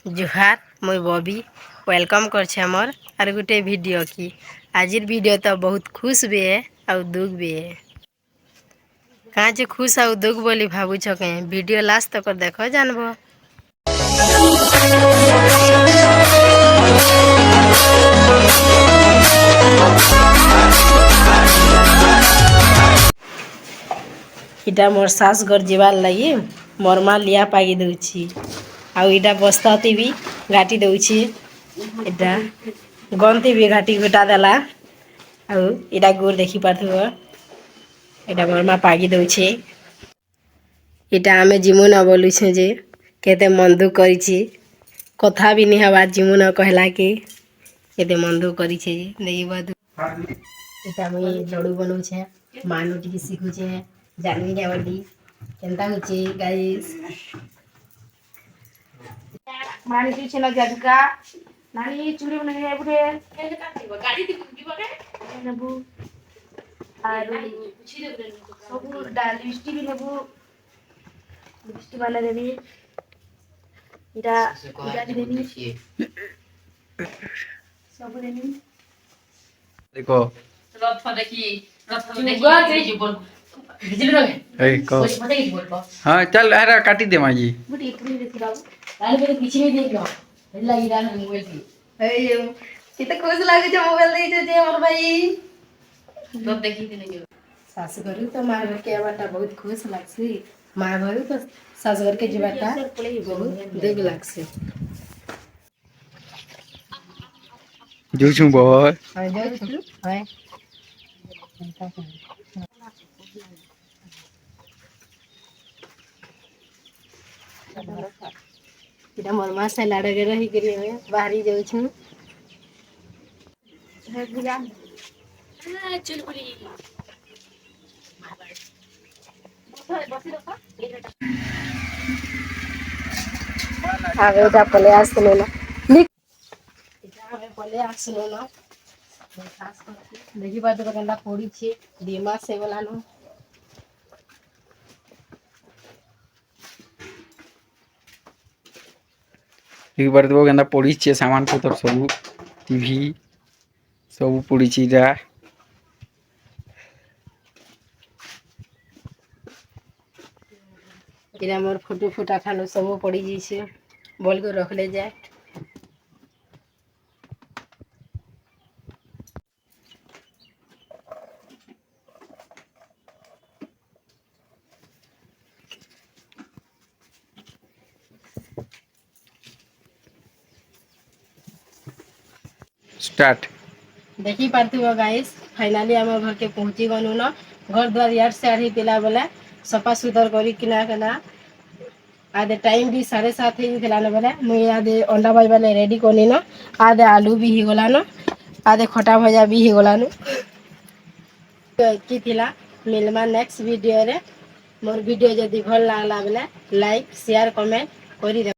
जुहार मुई बॉबी वेलकम करछे हमर आर गुटे वीडियो की। आजिर वीडियो तो बहुत खुश भी है और दुख भी है। कहाँ जे खुश और दुख बोली भावुछ कहीं वीडियो लास्ट तक देखो जानबो। इटा मोर सास घर जीवार लगी मोर माँ लिया पागी दउछि आउ इटा बस्ताती भी घाटी दउछि। इटा गंती भी घाटी घुटा देला आउ इटा गोर देखि पारथुबो। इटा मोर माँ पागी दउछि। इटा आमे जिमु न बोलुछु जे केते मन दुख करिछि कथा भी नि हवा जिमु न कहला कि केते मन दुख करिछि देई बदु। इटा मुई लड्डू बनौछे मानु टिके सिखुछे जानवी जावली केनता होछि गाइस। मानी तुछे न जगका नानी चूड़ी बने हे बुरे केजे काटिबो गाड़ी दिबो के नेबु आरो सबु डाल लिपस्टिक भी नेबु लिपस्टिक वाला देबी इरा इरा भी देबी सबु देबी। देखो रथ देखी जीवन बिजली रहे ए को कुछ पता ही बोल पा। हाँ चल अरे काटी दे माजी बुटी इतनी देखी बाबू लाल मेरे पीछे नहीं देख लो हेला इरा ने मोबाइल की अयो कितना खुश लागे जो मोबाइल दे जे हमर भाई तो देखी थी नहीं। सास घर तो मां घर के आवाटा बहुत खुश लागसी मां घर तो सास घर के जीवाटा बहुत दुख लागसी। जोछु बोल हां जो हां इटा मोर मां से लाडे के रही करी में बाहरी जाउ छु हे बुला हां चुलबुली बसी रखा आगे जा पले आसलो ना इटा हमें पले आसलो ना खास कर देखि बात केनता पड़ी छी दिमाग से बोलानो एक बार तो गंदा पड़ी छे सामान पतर सब टीवी सब पड़ी छी जा इरा मोर फोटो फोटा खानो सब पड़ी जी छे बोल के रख ले जाए। स्टार्ट देखी पारथुबो गाइस फाइनली हम घर के पहुंची गनु न घर द्वार यार से आही पिला बोले सफा सुतर करी किना कना आधे टाइम भी 7:30 ही दिला न बोले मुई आधे अंडा भाई वाले रेडी कोनी न आधे आलू भी ही गला न आधे खटा भजा भी ही गला न की थिला मिलमा नेक्स्ट वीडियो रे मोर वीडियो जदी भल लागला बोले लाइक शेयर कमेंट करी।